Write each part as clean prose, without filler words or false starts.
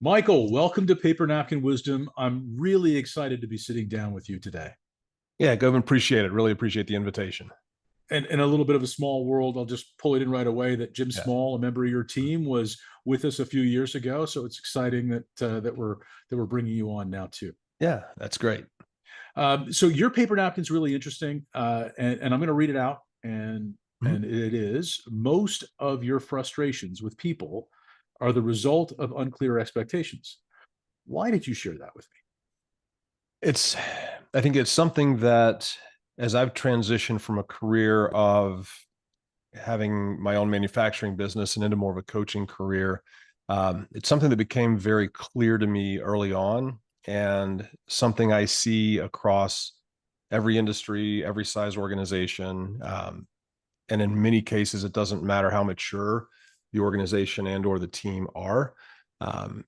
Michael, welcome to Paper Napkin Wisdom. I'm really excited to be sitting down with you today. Yeah, Govin, appreciate it. Really appreciate the invitation. And in a little bit of a small world, I'll just pull it in right away that Jim Yeah. Small, a member of your team, was with us a few years ago. So it's exciting that we're bringing you on now too. Yeah, that's great. So your paper napkin's really interesting, and I'm going to read it out. And Mhm. and it is most of your frustrations with people are the result of unclear expectations. Why did you share that with It's, I think it's something that as I've transitioned from a career of having my own manufacturing business and into more of a coaching career, it's something that became very clear to me early on and something I see across every industry, every size organization. And in many cases, it doesn't matter how mature the organization and or the team are. Um,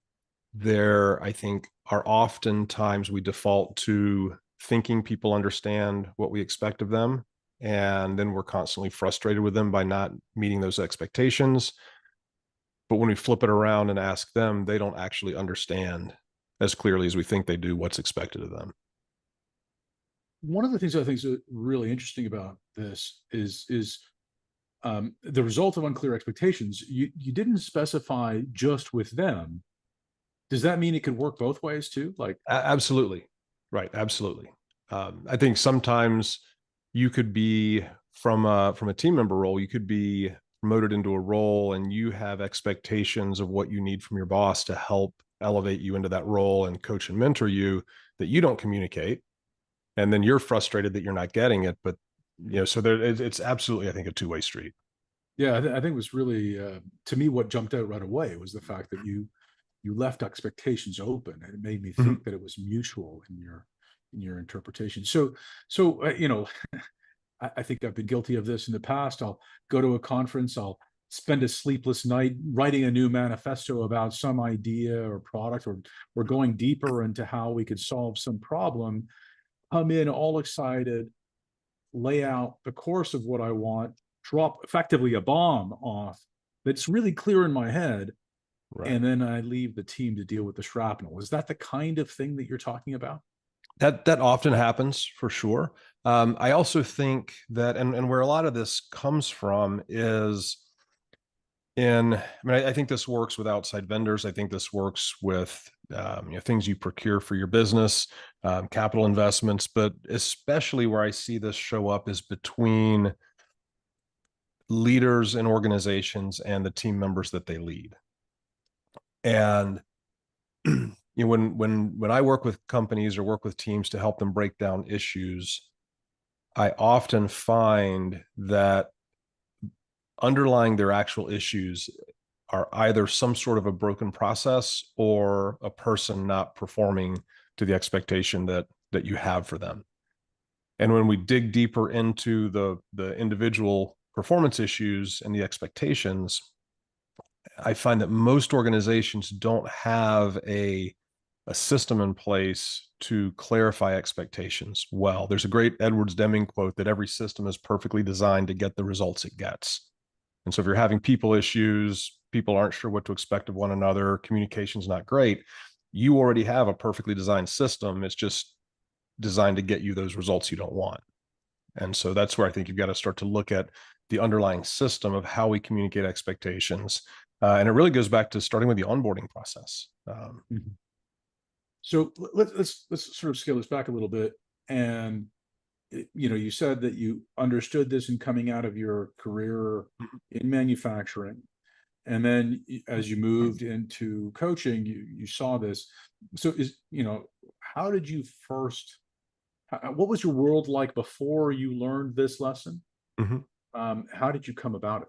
there, I think, are often times we default to thinking people understand what we expect of them. And then we're constantly frustrated with them by not meeting those expectations. But when we flip it around and ask them, they don't actually understand as clearly as we think they do what's expected of them. one of the things I think is really interesting about this is the result of unclear expectations. You didn't specify just with them. Does that mean it could work both ways too? Like, Absolutely. Right. Absolutely. I think sometimes you could be from a team member role, you could be promoted into a role and you have expectations of what you need from your boss to help elevate you into that role and coach and mentor you that you don't communicate. And then you're frustrated that you're not getting it. But so it's absolutely, I think, a two-way street. yeah, I think it was really to me what jumped out right away was the fact that you left expectations open, and it made me Mhm. think that it was mutual in your interpretation. So I think I've been guilty of this in the past. I'll go to a conference, I'll spend a sleepless night writing a new manifesto about some idea or product, or going deeper into how we could solve some problem, come in all excited, lay out the course of what I want, drop effectively a bomb off that's really clear in my head, Right. and then I leave the team to deal with the shrapnel. Is that the kind of thing that you're talking about? That often happens for sure. I also think that, and where a lot of this comes from is I think this works with outside vendors. I think this works with things you procure for your business, capital investments, but especially where I see this show up is between leaders and organizations and the team members that they lead. And when I work with companies or work with teams to help them break down issues, I often find that underlying their actual issues are either some sort of a broken process or a person not performing to the expectation that you have for them. And when we dig deeper into the individual performance issues and the expectations, I find that most organizations don't have a system in place to clarify expectations well. There's a great Edwards Deming quote that every system is perfectly designed to get the results it gets. And so if you're having people issues, people aren't sure what to expect of one another, communication's not great, you already have a perfectly designed system. It's just designed to get you those results you don't want. And so that's where I think you've got to start to look at the underlying system of how we communicate expectations. And it really goes back to starting with the onboarding process. Mhm. So let's sort of scale this back a little bit. And you said that you understood this in coming out of your career in manufacturing, and then as you moved into coaching, you saw this. So how did you first? What was your world like before you learned this lesson? Mhm. How did you come about it?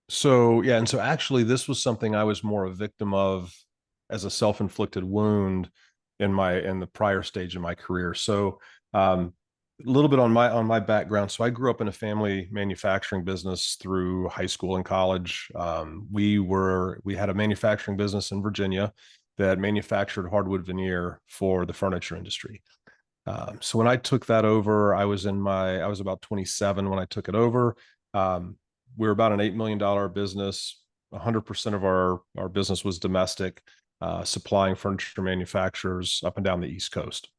So yeah, and so actually, this was something I was more a victim of as a self-inflicted wound in the prior stage of my career. So a little bit on my background. So I grew up in a family manufacturing business through high school and college. We had a manufacturing business in Virginia that manufactured hardwood veneer for the furniture industry. So when I took that over, I was about 27 when I took it over. Um, we were about an $8 million business. 100% of our business was domestic. supplying furniture manufacturers up and down the East Coast.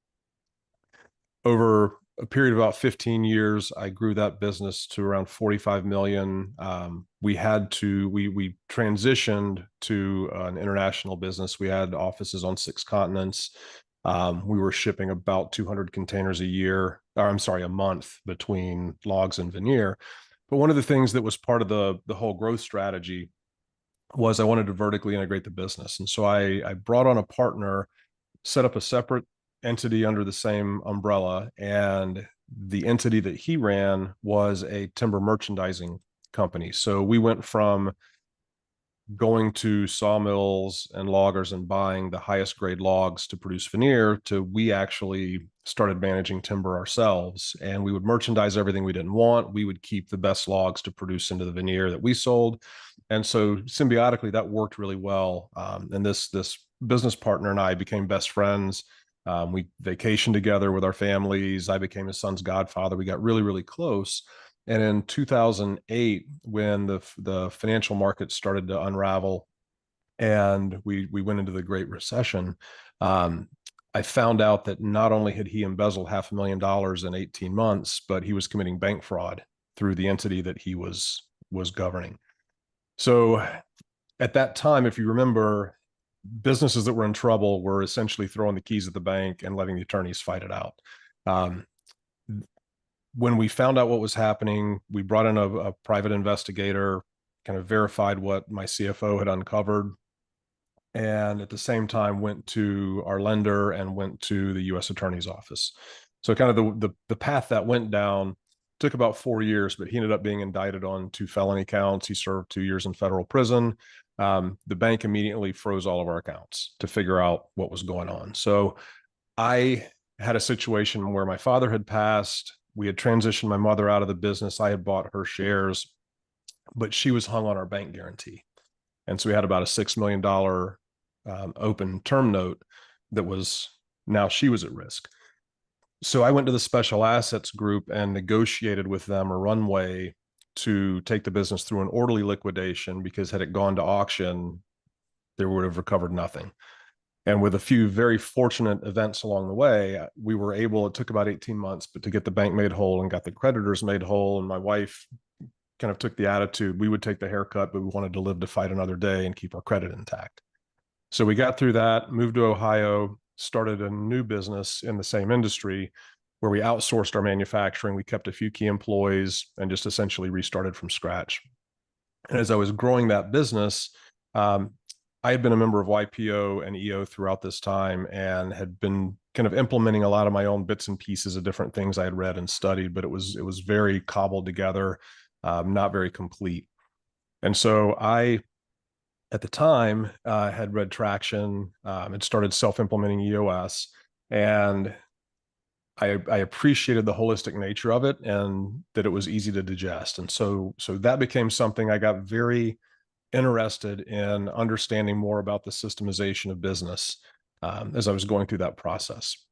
Over a period of about 15 years, I grew that business to around 45 million. We transitioned to an international business. We had offices on 6 continents. We were shipping about 200 containers a month between logs and veneer. But one of the things that was part of the whole growth strategy was I wanted to vertically integrate the business. And so I brought on a partner, set up a separate entity under the same umbrella, and the entity that he ran was a timber merchandising company. So we went from going to sawmills and loggers and buying the highest grade logs to produce veneer to we actually started managing timber ourselves, and we would merchandise everything we didn't want. We would keep the best logs to produce into the veneer that we sold. And so symbiotically that worked really well. And this business partner and I became best friends. We vacationed together with our families. I became his son's godfather. We got really, really close. And in 2008, when the financial markets started to unravel and we went into the Great Recession, I found out that not only had he embezzled $500,000 in 18 months, but he was committing bank fraud through the entity that he was governing. So at that time, if you remember, businesses that were in trouble were essentially throwing the keys at the bank and letting the attorneys fight it out. When we found out what was happening, we brought in a private investigator, kind of verified what my CFO had uncovered, and at the same time went to our lender and went to the U.S. Attorney's Office. So kind of the path that went down took about 4 years, but he ended up being indicted on 2 felony counts. He served 2 years in federal prison. The bank immediately froze all of our accounts to figure out what was going on. So I had a situation where my father had passed. We had transitioned my mother out of the business. I had bought her shares, but she was hung on our bank guarantee. And so we had about a $6 million open term note that was, now she was at risk. So I went to the special assets group and negotiated with them a runway to take the business through an orderly liquidation, because had it gone to auction, they would have recovered nothing. And with a few very fortunate events along the way, we were able, it took about 18 months, but to get the bank made whole and got the creditors made whole. And my wife kind of took the attitude, we would take the haircut, but we wanted to live to fight another day and keep our credit intact. So we got through that, moved to Ohio, started a new business in the same industry where we outsourced our manufacturing. We kept a few key employees and just essentially restarted from scratch. And as I was growing that business, I had been a member of YPO and EO throughout this time and had been kind of implementing a lot of my own bits and pieces of different things I had read and studied, but it was very cobbled together, not very complete. And so I, at the time, had read Traction, had started self-implementing EOS, and I appreciated the holistic nature of it and that it was easy to digest. And so that became something I got very interested in understanding more about the systemization of business as I was going through that process.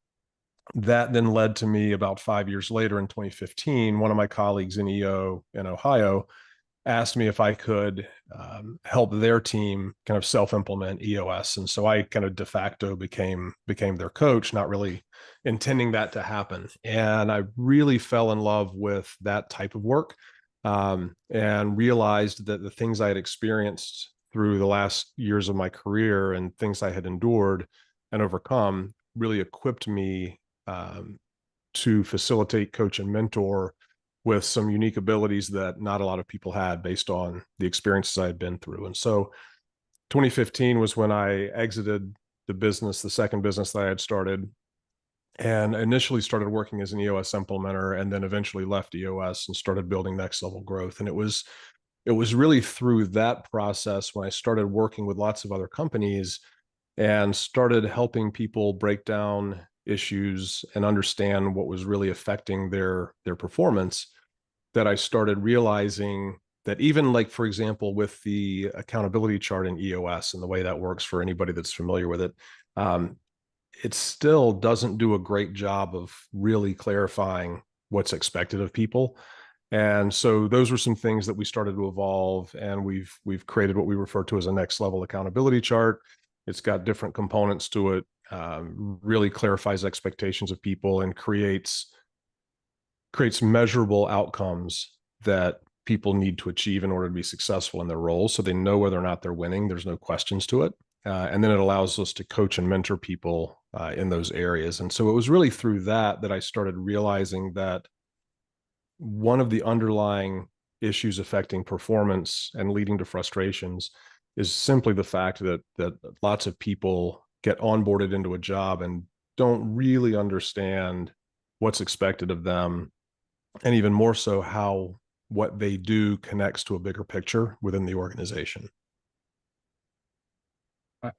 That then led to me about 5 years later in 2015, one of my colleagues in EO in Ohio asked me if I could help their team kind of self-implement EOS. And so I kind of de facto became their coach, not really intending that to happen. And I really fell in love with that type of work. And realized that the things I had experienced through the last years of my career and things I had endured and overcome really equipped me to facilitate, coach, and mentor with some unique abilities that not a lot of people had based on the experiences I had been through. And so 2015 was when I exited the business, the second business that I had started, and initially started working as an EOS implementer, and then eventually left EOS and started building next level growth. And it was really through that process when I started working with lots of other companies and started helping people break down issues and understand what was really affecting their performance, that I started realizing that even, like, for example, with the accountability chart in EOS and the way that works for anybody that's familiar with it, it still doesn't do a great job of really clarifying what's expected of people. And so those were some things that we started to evolve, and we've created what we refer to as a next level accountability chart. It's got different components to it, really clarifies expectations of people and creates measurable outcomes that people need to achieve in order to be successful in their roles. So they know whether or not they're winning. There's no questions to it. And then it allows us to coach and mentor people in those areas. And so it was really through that I started realizing that one of the underlying issues affecting performance and leading to frustrations is simply the fact that lots of people get onboarded into a job and don't really understand what's expected of them, and even more so how what they do connects to a bigger picture within the organization.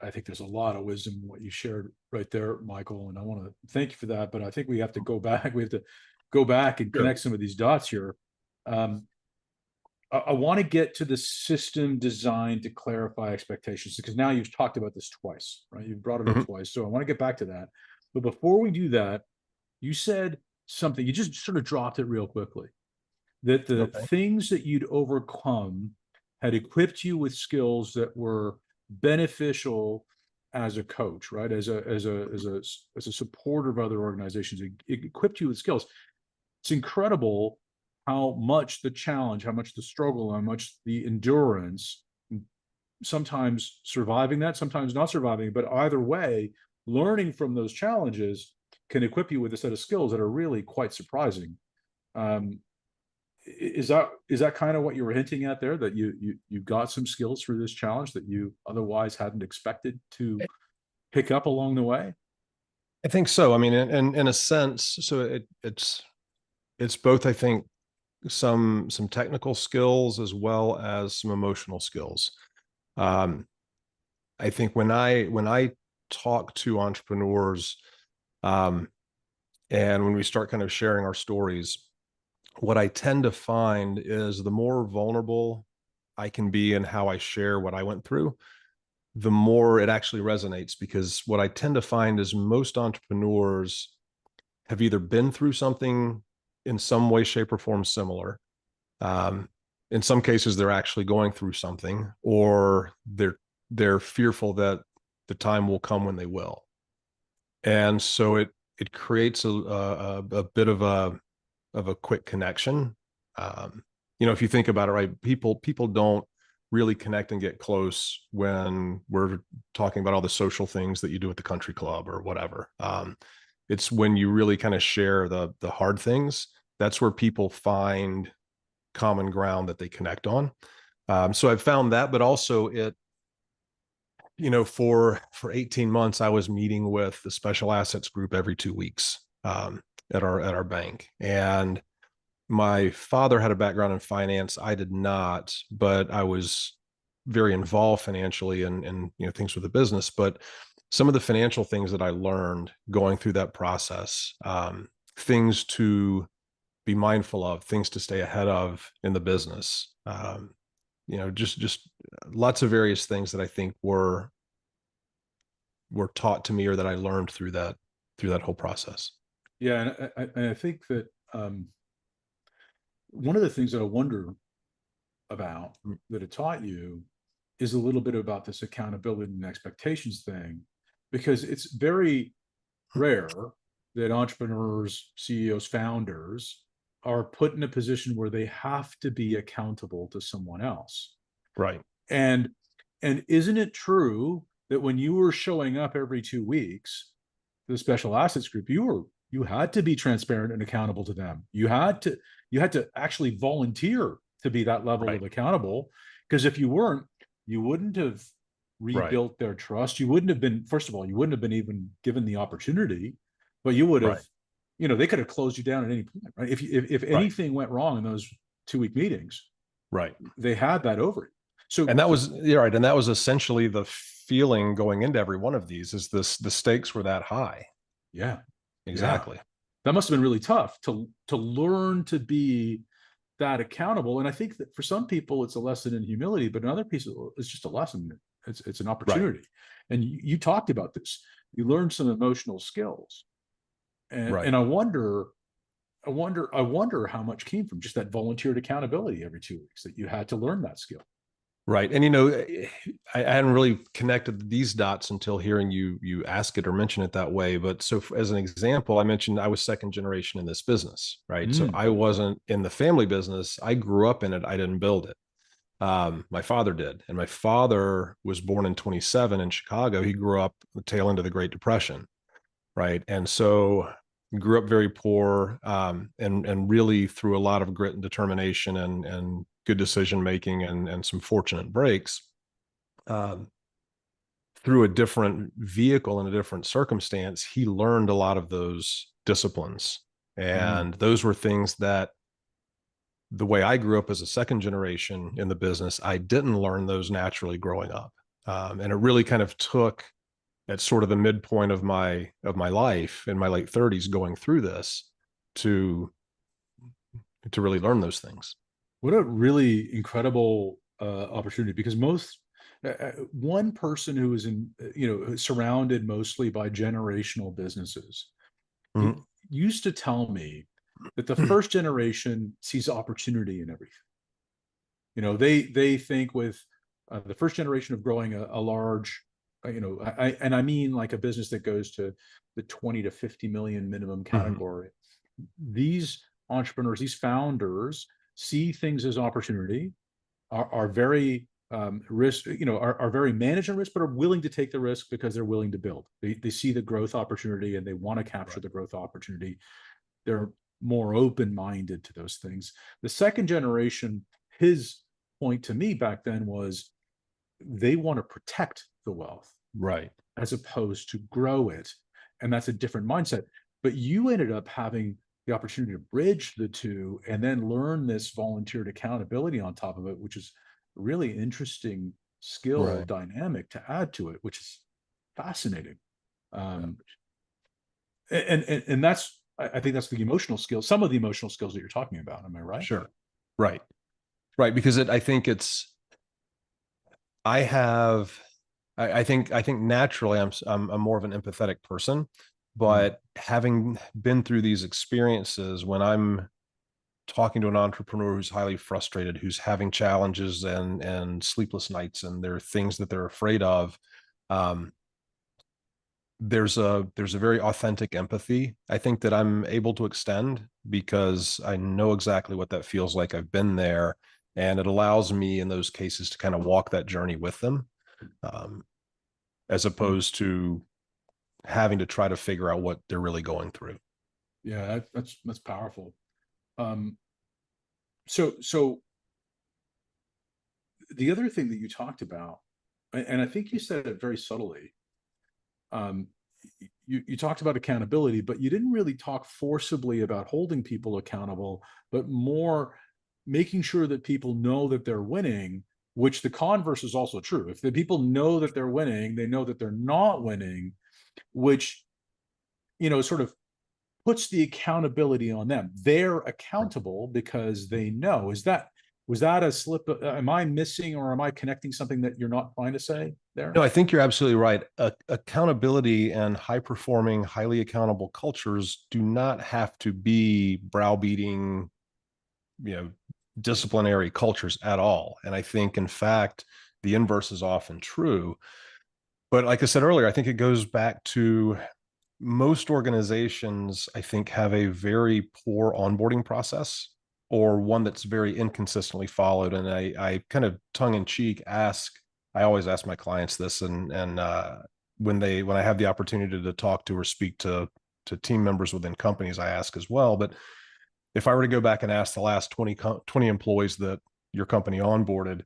I think there's a lot of wisdom in what you shared right there, Michael, and I want to thank you for that. But I think we have to go back. We have to go back and connect some of these dots here. I want to get to the system designed to clarify expectations, because now you've talked about this twice, right? You've brought it up twice. So I want to get back to that. But before we do that, you said something, you just sort of dropped it real quickly, that the things that you'd overcome had equipped you with skills that were beneficial as a coach, right? As a supporter of other organizations, it equipped you with skills. It's incredible how much the challenge, how much the struggle, how much the endurance, sometimes surviving that, sometimes not surviving, but either way, learning from those challenges can equip you with a set of skills that are really quite surprising. Is that kind of what you were hinting at there, that you got some skills through this challenge that you otherwise hadn't expected to pick up along the way? I think so. I mean, in a sense, so it's both, I think, some technical skills as well as some emotional skills. I think when I talk to entrepreneurs, and when we start kind of sharing our stories, what I tend to find is the more vulnerable I can be in how I share what I went through, the more it actually resonates. Because what I tend to find is most entrepreneurs have either been through something in some way, shape, or form similar. In some cases, they're actually going through something, or they're fearful that the time will come when they will. And so it creates a bit of a quick connection. If you think about it, right, people don't really connect and get close when we're talking about all the social things that you do at the country club or whatever. It's when you really kind of share the hard things, that's where people find common ground that they connect on. So I've found that, but also for 18 months, I was meeting with the special assets group every 2 weeks at our bank. And my father had a background in finance. I did not, but I was very involved financially and things with the business. But some of the financial things that I learned going through that process, things to be mindful of, things to stay ahead of in the business, just lots of various things that I think were taught to me, or that I learned through that whole process. Yeah, and I think that one of the things that I wonder about that it taught you is a little bit about this accountability and expectations thing, because it's very rare that entrepreneurs, CEOs, founders are put in a position where they have to be accountable to someone else. Right. And isn't it true that when you were showing up every 2 weeks to the special assets group, you had to be transparent and accountable to them. You had to actually volunteer to be that level of accountable, because if you weren't, you wouldn't have rebuilt their trust. You wouldn't have been, first of all, you wouldn't have been even given the opportunity, but you would have, they could have closed you down at any point, right? If anything went wrong in those 2-week meetings, they had that over it. So, and that was, you're right. And that was essentially the feeling going into every one of these, is the stakes were that high. Yeah, exactly. Yeah. That must have been really tough to learn to be that accountable. And I think that for some people it's a lesson in humility, but in other people it's just a lesson. It's an opportunity. And you talked about this. You learned some emotional skills, and I wonder how much came from just that volunteered accountability every 2 weeks, that you had to learn that skill. Right. And I hadn't really connected these dots until hearing you ask it or mention it that way. But so as an example, I mentioned I was second generation in this business, right? So Mm, I wasn't in the family business. I grew up in it. I didn't build it. My father did. And my father was born in 27 in Chicago. He grew up the tail end of the Great Depression, right? And so grew up very poor, and really through a lot of grit and determination and good decision making and some fortunate breaks, um, through a different vehicle in a different circumstance, he learned a lot of those disciplines. mm. And those were things that the way I grew up as a second generation in the business, I didn't learn those naturally growing up. And it really kind of took at sort of the midpoint of my life in my late 30s going through this to really learn those things. What a really incredible opportunity, because most one person who is surrounded mostly by generational businesses Mhm. used to tell me that the first generation sees opportunity in everything. They think with the first generation of growing a large, and I mean like a business that goes to the 20 to 50 million minimum Mhm. category. These entrepreneurs, these founders, see things as opportunity, are very risk, are very managing risk, but are willing to take the risk because they're willing to build. They see the growth opportunity and they want to capture Right. the growth opportunity. They're more open-minded to those things. The second generation, his point to me back then was they want to protect the wealth Right. as opposed to grow it. And that's a different mindset. But you ended up having the opportunity to bridge the two and then learn this volunteered accountability on top of it, which is a really interesting skill Right. dynamic to add to it, which is fascinating. Yeah. Um, and that's, I think that's the emotional skills, some of the emotional skills that you're talking about. Am I right? Sure. Right. Right. Because I think I have, I think naturally I'm more of an empathetic person, Mm. but having been through these experiences, when I'm talking to an entrepreneur who's highly frustrated, who's having challenges and sleepless nights, and there are things that they're afraid of, um, there's a very authentic empathy I think that I'm able to extend because I know exactly what that feels like. I've been there, and it allows me in those cases to kind of walk that journey with them, um, as Mm. opposed to having to try to figure out what they're really going through. Yeah, that's powerful. Um, so the other thing that you talked about, and I think you said it very subtly, um, you talked about accountability, but you didn't really talk forcibly about holding people accountable, but more making sure that people know that they're winning, which the converse is also true. If the people know that they're winning, they know that they're not winning, which, sort of puts the accountability on them. They're accountable because they know. Was that a slip? Am I missing, or am I connecting something that you're not trying to say there? No, I think you're absolutely right. Accountability and high performing, highly accountable cultures do not have to be browbeating, you know, disciplinary cultures at all. And I think, in fact, the inverse is often true. But like I said earlier, I think it goes back to most organizations, I think, have a very poor onboarding process or one that's very inconsistently followed. And I kind of tongue in cheek I always ask my clients this, and when I have the opportunity to talk to or speak to team members within companies, I ask as well. But if I were to go back and ask the last 20 employees that your company onboarded,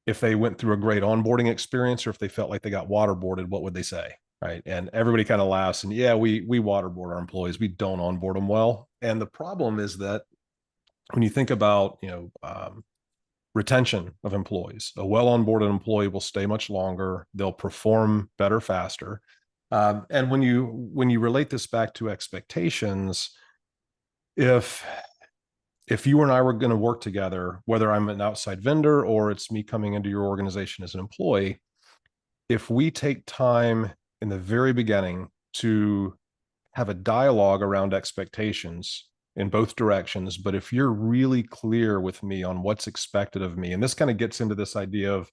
if they went through a great onboarding experience or if they felt like they got waterboarded, what would they say? Right. And everybody kind of laughs and yeah, we waterboard our employees. We don't onboard them well. And the problem is that when you think about, retention of employees, a well onboarded employee will stay much longer. They'll perform better, faster. And when you relate this back to expectations, if you and I were going to work together, whether I'm an outside vendor or it's me coming into your organization as an employee, if we take time in the very beginning to have a dialogue around expectations, in both directions. But if you're really clear with me on what's expected of me, and this kind of gets into this idea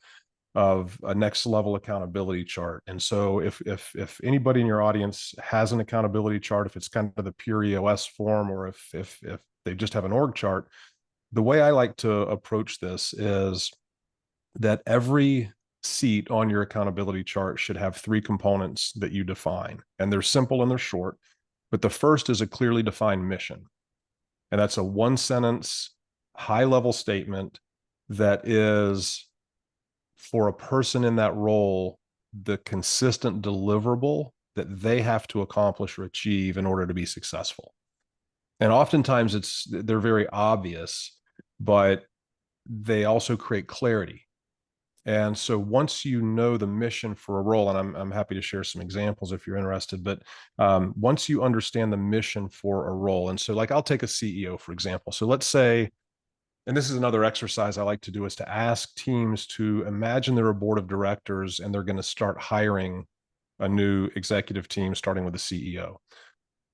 of a next level accountability chart. And so if anybody in your audience has an accountability chart, if it's kind of the pure EOS form, or if they just have an org chart, the way I like to approach this is that every seat on your accountability chart should have three components that you define. And they're simple and they're short. But the first is a clearly defined mission. And that's a one sentence, high level statement that is, for a person in that role, the consistent deliverable that they have to accomplish or achieve in order to be successful. And oftentimes they're very obvious, but they also create clarity. And so once you know the mission for a role, and I'm happy to share some examples if you're interested, but once you understand the mission for a role, and so like I'll take a CEO, for example. So let's say, and this is another exercise I like to do, is to ask teams to imagine they're a board of directors and they're going to start hiring a new executive team, starting with the CEO.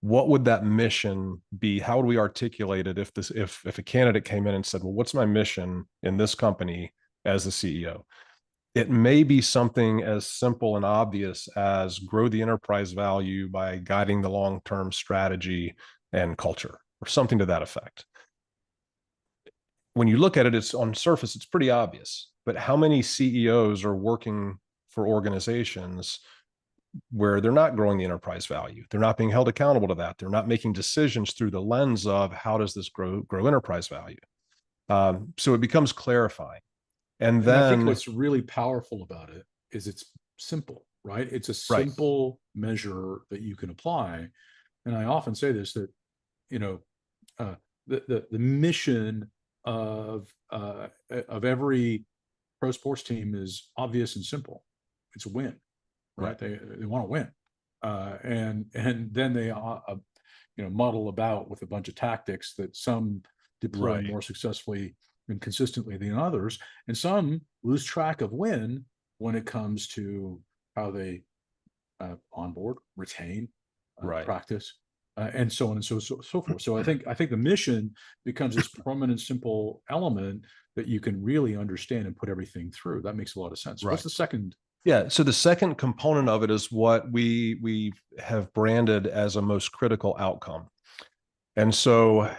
What would that mission be? How would we articulate it if a candidate came in and said, well, what's my mission in this company as the CEO? It may be something as simple and obvious as grow the enterprise value by guiding the long-term strategy and culture, or something to that effect. When you look at it, it's on the surface, it's pretty obvious. But how many CEOs are working for organizations where they're not growing the enterprise value? They're not being held accountable to that. They're not making decisions through the lens of how does this grow enterprise value? So it becomes clarifying. And then I think what's really powerful about it is it's simple, right? It's a simple measure that you can apply. And I often say this, that, the mission of every pro sports team is obvious and simple. It's a win, right? They want to win, and then they muddle about with a bunch of tactics that some deploy more successfully and consistently than others, and some lose track of when it comes to how they onboard, retain, practice, and so on and so forth. So I think the mission becomes this prominent, simple element that you can really understand and put everything through. That makes a lot of sense. What's the second? Yeah. So the second component of it is what we have branded as a most critical outcome. And so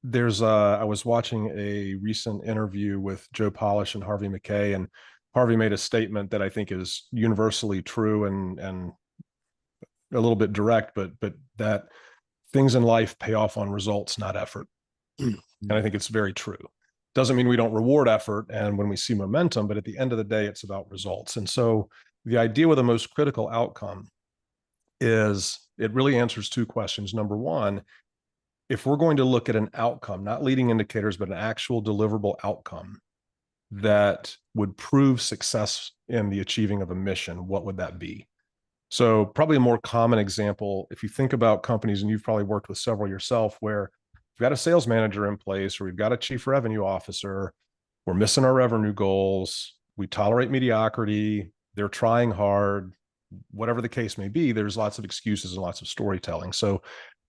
I was watching a recent interview with Joe Polish and Harvey McKay, and Harvey made a statement that I think is universally true and a little bit direct, but that things in life pay off on results, not effort. And I think it's very true. Doesn't mean we don't reward effort and when we see momentum, but at the end of the day, it's about results. And so the idea with the most critical outcome is it really answers two questions. Number one, if we're going to look at an outcome, not leading indicators, but an actual deliverable outcome that would prove success in the achieving of a mission, what would that be? So probably a more common example, if you think about companies, and you've probably worked with several yourself, where we've got a sales manager in place, or we've got a chief revenue officer, we're missing our revenue goals, we tolerate mediocrity, they're trying hard, whatever the case may be, there's lots of excuses and lots of storytelling. So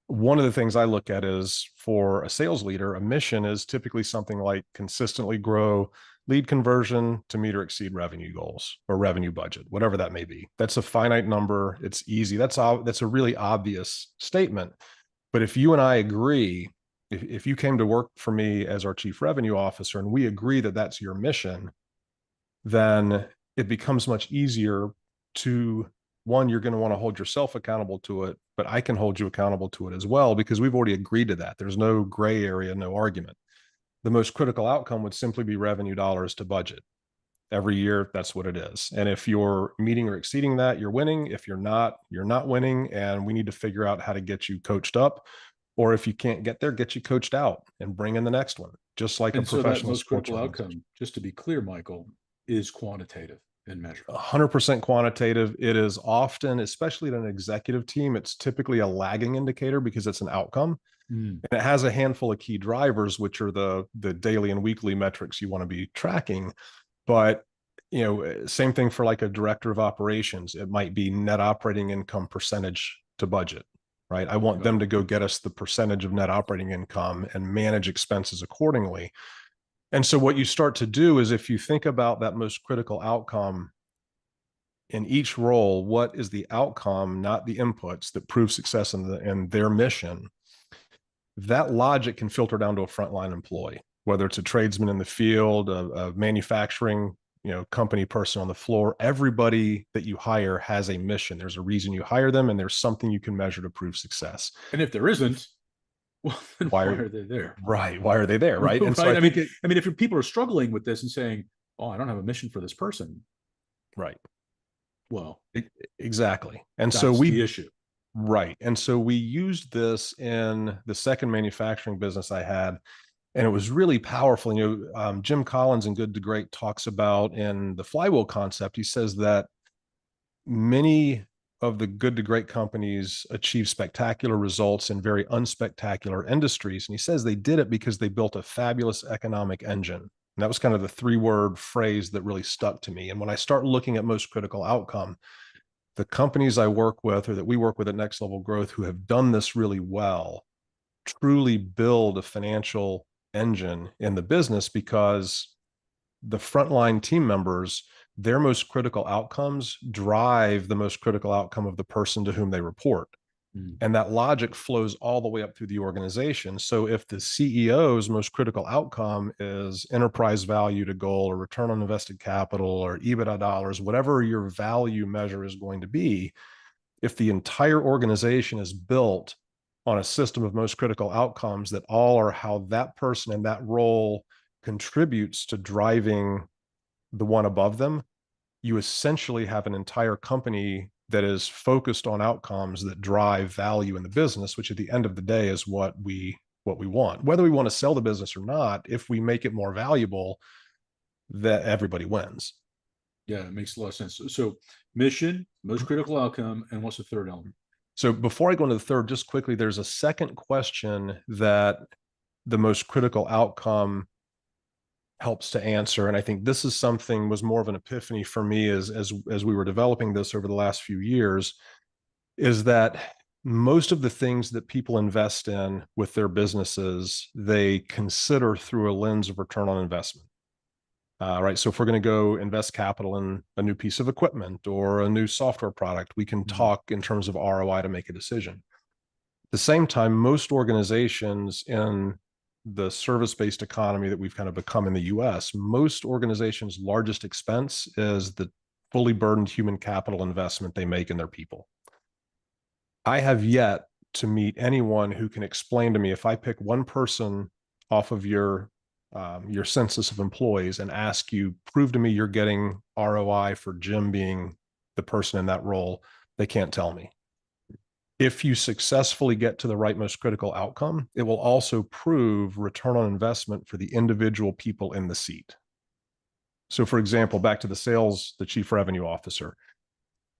one of the things I look at is, for a sales leader, a mission is typically something like consistently grow lead conversion to meet or exceed revenue goals or revenue budget, whatever that may be. That's a finite number. It's easy. That's a really obvious statement. But if you and I agree, if you came to work for me as our chief revenue officer and we agree that that's your mission, then it becomes much easier to, one, you're going to want to hold yourself accountable to it, but I can hold you accountable to it as well, because we've already agreed to that. There's no gray area, no argument. The most critical outcome would simply be revenue dollars to budget. Every year, that's what it is. And if you're meeting or exceeding that, you're winning. If you're not winning. And we need to figure out how to get you coached up. Or if you can't get there, get you coached out and bring in the next one. Just like a professional most critical outcome, just to be clear, Michael, is quantitative in measure. 100% quantitative. It is often, especially in an executive team, it's typically a lagging indicator because it's an outcome. And it has a handful of key drivers, which are the daily and weekly metrics you want to be tracking. But, same thing for like a director of operations. It might be net operating income percentage to budget, right? I want Got them it. to go get us the percentage of net operating income and manage expenses accordingly. And so what you start to do is, if you think about that most critical outcome in each role, what is the outcome, not the inputs, that prove success in their mission? That logic can filter down to a frontline employee, whether it's a tradesman in the field, a manufacturing, company person on the floor. Everybody that you hire has a mission. There's a reason you hire them, and there's something you can measure to prove success. And if there isn't, well, then Why why are are they there? right? Why are they there? Right. And so Right. I think I mean, if people are struggling with this and saying, "Oh, I don't have a mission for this person," right. well, Exactly. And so that's the issue. right. And so we used this in the second manufacturing business I had, and it was really powerful. Jim Collins in Good to Great talks about, in the flywheel concept, he says that many of the good to great companies achieve spectacular results in very unspectacular industries. And he says they did it because they built a fabulous economic engine. And that was kind of the 3-word phrase that really stuck to me. And when I start looking at most critical outcome, the companies I work with, or that we work with at Next Level Growth, who have done this really well, truly build a financial engine in the business, because the frontline team members, their most critical outcomes drive the most critical outcome of the person to whom they report. Mm. And that logic flows all the way up through the organization. So if the CEO's most critical outcome is enterprise value to goal, or return on invested capital, or EBITDA dollars, whatever your value measure is going to be, if the entire organization is built on a system of most critical outcomes that all are how that person in that role contributes to driving the one above them, you essentially have an entire company that is focused on outcomes that drive value in the business, which at the end of the day is what we want. Whether we want to sell the business or not, if we make it more valuable, that everybody wins. Yeah, it makes a lot of sense. So mission, most critical outcome, and what's the third element? So before I go into the third, just quickly, there's a second question that the most critical outcome helps to answer. And I think this is something was more of an epiphany for me as we were developing this over the last few years, is that most of the things that people invest in with their businesses, they consider through a lens of return on investment. Right. So if we're going to go invest capital in a new piece of equipment or a new software product, we can talk in terms of ROI to make a decision. At the same time, most organizations in the service-based economy that we've kind of become in the US, most organizations' largest expense is the fully burdened human capital investment they make in their people. I have yet to meet anyone who can explain to me, if I pick one person off of your census of employees and ask you, prove to me you're getting ROI for Jim being the person in that role, they can't tell me. If you successfully get to the right most critical outcome, it will also prove return on investment for the individual people in the seat. So for example, back to the chief revenue officer.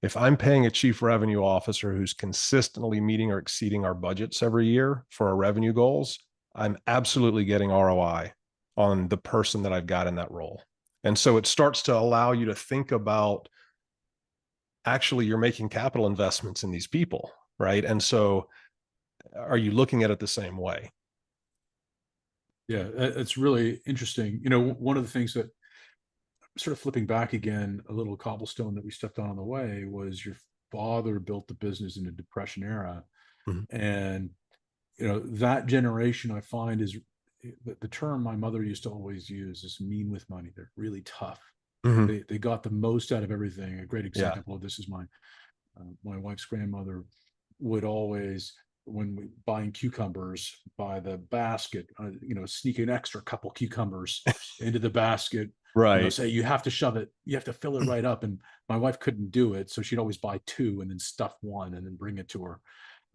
If I'm paying a chief revenue officer who's consistently meeting or exceeding our budgets every year for our revenue goals, I'm absolutely getting ROI on the person that I've got in that role. And so it starts to allow you to think about, actually, you're making capital investments in these people, right? And so are you looking at it the same way? Yeah, it's really interesting. One of the things that, sort of flipping back again, a little cobblestone that we stepped on the way, was your father built the business in the Depression era. Mm-hmm. And, that generation, I find, is the term my mother used to always use is mean with money. They're really tough. Mm-hmm. They got the most out of everything. A great Yeah. example of this is my wife's grandmother would always, when we buying cucumbers by the basket, sneak an extra couple cucumbers into the basket, Right. say you have to shove it, you have to fill it right up. And my wife couldn't do it. So she'd always buy two and then stuff one and then bring it to her.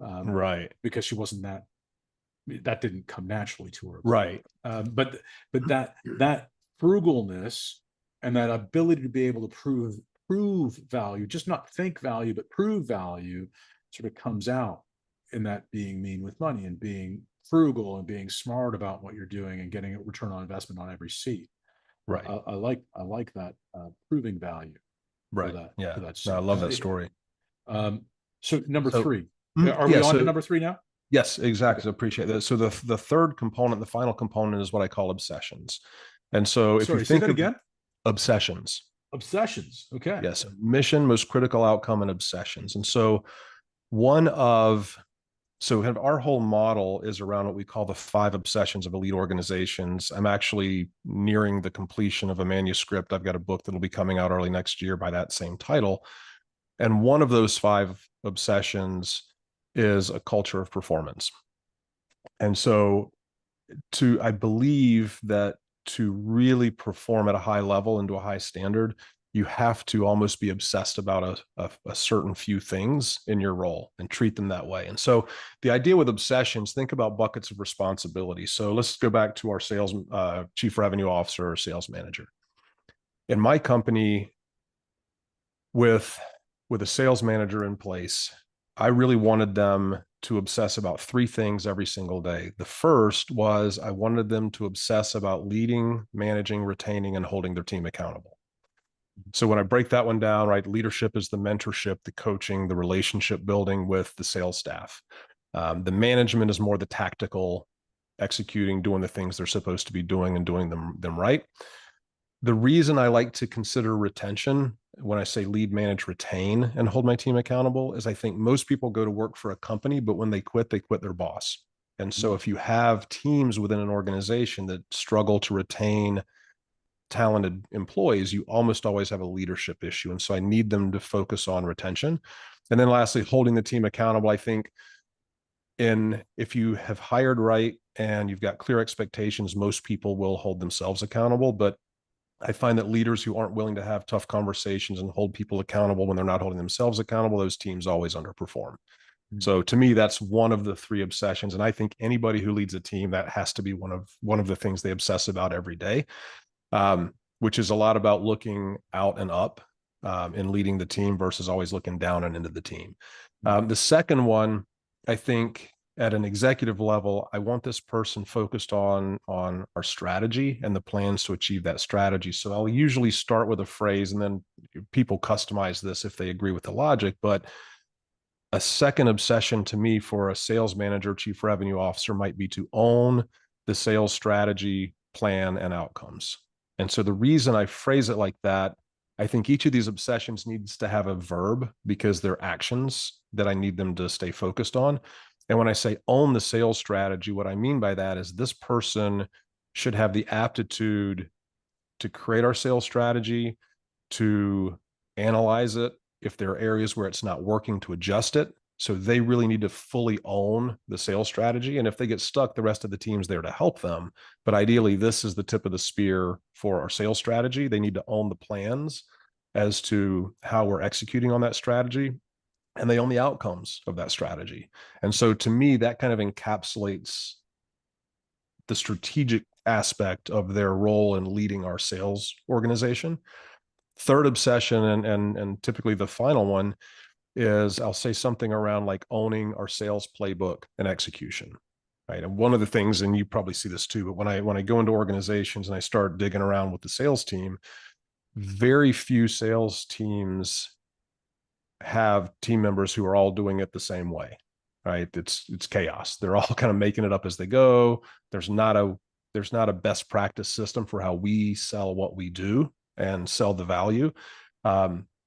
Right. Because she wasn't that didn't come naturally to her. Right. But that frugalness and that ability to be able to prove value, just not think value, but prove value, sort of comes out in that being mean with money and being frugal and being smart about what you're doing and getting a return on investment on every seat. Right. I like that proving value for Right. that Yeah. for that No, I seat. love that story. So number So three. Are we Yeah. on to So number 3 now? yes, Okay. exactly. So appreciate that. So the third component, the final component, is what I call obsessions. And so if you Sorry, say think that of again. obsessions, Obsessions. Okay. yes, mission, most critical outcome, and obsessions. And so one of so kind of our whole model is around what we call the 5 obsessions of elite organizations. I'm actually nearing the completion of a manuscript. I've got a book that'll be coming out early next year by that same title. And one of those 5 obsessions is a culture of performance. And so I believe that to really perform at a high level and to a high standard, you have to almost be obsessed about a certain few things in your role and treat them that way. And so the idea with obsessions, think about buckets of responsibility. So let's go back to our sales chief revenue officer or sales manager. In my company, with a sales manager in place, I really wanted them to obsess about 3 things every single day. The first was I wanted them to obsess about leading, managing, retaining, and holding their team accountable. So when I break that one down, right, leadership is the mentorship, the coaching, the relationship building with the sales staff. The management is more the tactical, executing, doing the things they're supposed to be doing and doing them right. The reason I like to consider retention when I say lead, manage, retain, and hold my team accountable is I think most people go to work for a company, but when they quit their boss. And so if you have teams within an organization that struggle to retain talented employees, you almost always have a leadership issue. And so I need them to focus on retention. And then lastly, holding the team accountable. I think if you have hired right and you've got clear expectations, most people will hold themselves accountable. But I find that leaders who aren't willing to have tough conversations and hold people accountable when they're not holding themselves accountable, those teams always underperform. So to me, that's one of the 3 obsessions. And I think anybody who leads a team, that has to be one of the things they obsess about every day, which is a lot about looking out and up in leading the team versus always looking down and into the team. The second one, I think at an executive level, I want this person focused on our strategy and the plans to achieve that strategy. So I'll usually start with a phrase and then people customize this if they agree with the logic. But a second obsession to me for a sales manager, chief revenue officer might be to own the sales strategy, plan, and outcomes. And so the reason I phrase it like that, I think each of these obsessions needs to have a verb because they're actions that I need them to stay focused on. And when I say own the sales strategy, what I mean by that is this person should have the aptitude to create our sales strategy, to analyze it, if there are areas where it's not working, to adjust it. So they really need to fully own the sales strategy. And if they get stuck, the rest of the team's there to help them. But ideally, this is the tip of the spear for our sales strategy. They need to own the plans as to how we're executing on that strategy, and they own the outcomes of that strategy. And so to me, that kind of encapsulates the strategic aspect of their role in leading our sales organization. Third obsession, and typically the final one, is I'll say something around like owning our sales playbook and execution. Right. And one of the things, and you probably see this too, but when I go into organizations and I start digging around with the sales team, very few sales teams have team members who are all doing it the same way. Right. It's chaos. They're all kind of making it up as they go. There's not a best practice system for how we sell what we do and sell the value.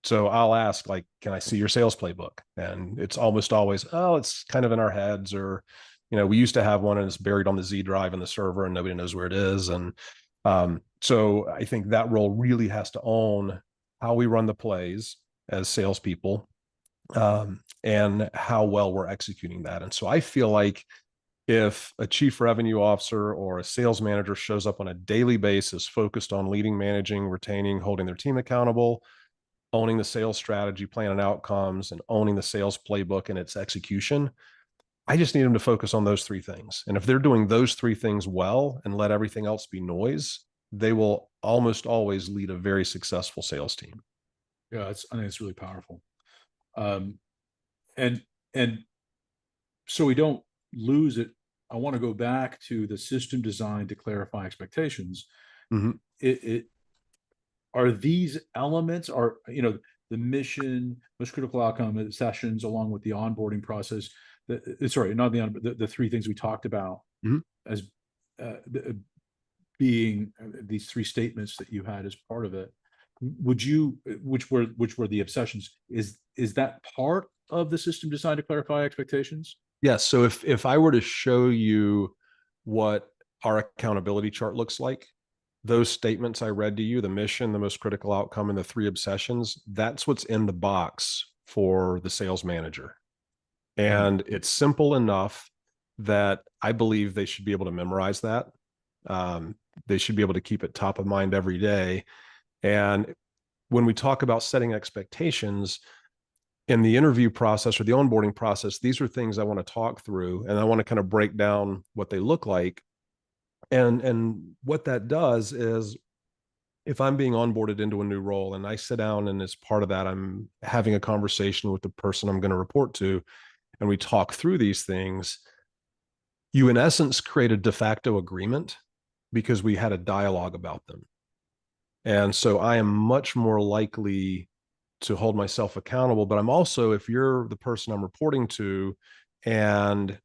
So I'll ask, like, can I see your sales playbook? And it's almost always, oh, it's kind of in our heads, or, we used to have one and it's buried on the Z drive in the server and nobody knows where it is. And so I think that role really has to own how we run the plays as salespeople, and how well we're executing that. And so I feel like if a chief revenue officer or a sales manager shows up on a daily basis focused on leading, managing, retaining, holding their team accountable, owning the sales strategy, plan, and outcomes, and owning the sales playbook and its execution, I just need them to focus on those 3 things. And if they're doing those 3 things well and let everything else be noise, they will almost always lead a very successful sales team. Yeah, I think it's really powerful. And so we don't lose it. I want to go back to the system designed to clarify expectations. Mm-hmm. Are these elements, the mission, most critical outcome sessions, along with the onboarding process. Sorry, not the three things we talked about as being these three statements that you had as part of it. Would you, which were the obsessions? Is that part of the system designed to clarify expectations? Yes. So if I were to show you what our accountability chart looks like, those statements I read to you, the mission, the most critical outcome, and the three obsessions, that's what's in the box for the sales manager. And it's simple enough that I believe they should be able to memorize that. They should be able to keep it top of mind every day. And when we talk about setting expectations in the interview process or the onboarding process, these are things I want to talk through, and I want to kind of break down what they look like. And what that does is, if I'm being onboarded into a new role and I sit down and as part of that, I'm having a conversation with the person I'm going to report to, and we talk through these things, you in essence create a de facto agreement because we had a dialogue about them. And so I am much more likely to hold myself accountable, but I'm also, if you're the person I'm reporting to, and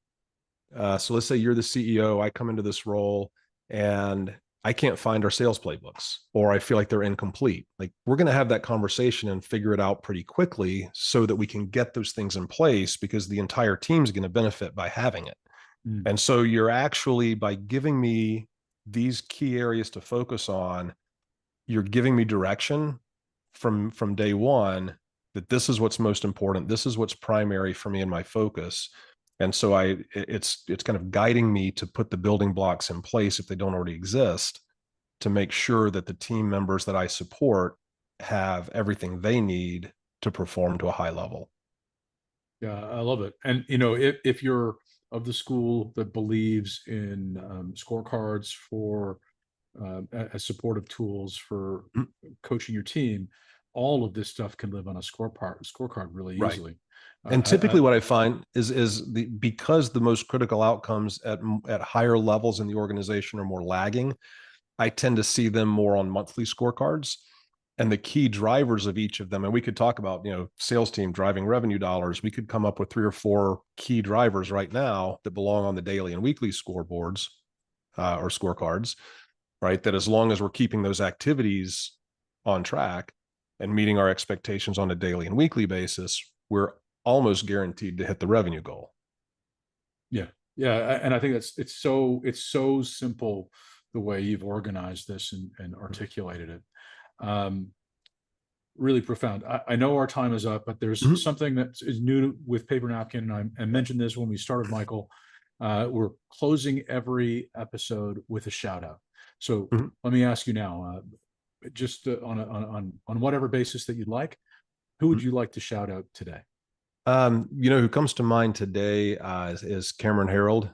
so let's say you're the CEO, I come into this role and I can't find our sales playbooks, or I feel like they're incomplete. Like, we're going to have that conversation and figure it out pretty quickly so that we can get those things in place, because the entire team's going to benefit by having it. And so you're actually, by giving me these key areas to focus on, you're giving me direction from day one, that this is what's most important. This is what's primary for me and my focus. And so it's kind of guiding me to put the building blocks in place, if they don't already exist, to make sure that the team members that I support have everything they need to perform to a high level. Yeah, I love it. And if you're of the school that believes in scorecards for as supportive tools for coaching your team, all of this stuff can live on a scorecard really Right. easily. And typically what I find is because the most critical outcomes at higher levels in the organization are more lagging, I tend to see them more on monthly scorecards, and the key drivers of each of them. And we could talk about, sales team driving revenue dollars. We could come up with 3 or 4 key drivers right now that belong on the daily and weekly scoreboards or scorecards, right? That as long as we're keeping those activities on track and meeting our expectations on a daily and weekly basis, we're almost guaranteed to hit the revenue goal. Yeah. Yeah. And I think it's so simple the way you've organized this and articulated it. Really profound. I know our time is up, but there's something that is new with Paper Napkin. And I mentioned this when we started, Michael. We're closing every episode with a shout out. So let me ask you now, just on whatever basis that you'd like, who would you like to shout out today? Who comes to mind today is Cameron Harold.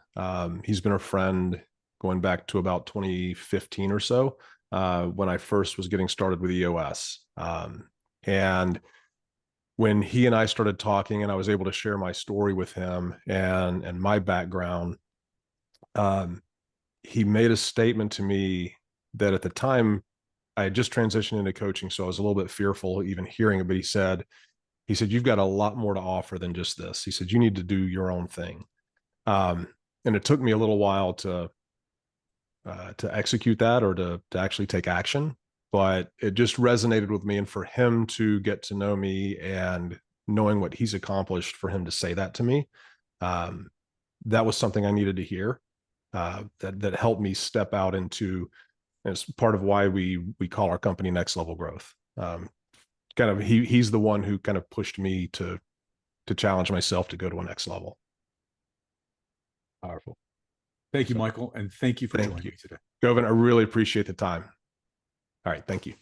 He's been a friend going back to about 2015 or so, when I first was getting started with EOS. And when he and I started talking and I was able to share my story with him and my background, he made a statement to me that at the time I had just transitioned into coaching, so I was a little bit fearful even hearing it, but he said, you've got a lot more to offer than just this. He said, you need to do your own thing. And it took me a little while to execute that, or to actually take action, but it just resonated with me. And for him to get to know me and knowing what he's accomplished, for him to say that to me, that was something I needed to hear, that helped me step out into, as part of why we call our company Next Level Growth. He's the one who kind of pushed me to challenge myself to go to a next level. Powerful. Thank you, Michael. And thank you for joining me today. Govind, I really appreciate the time. All right. Thank you.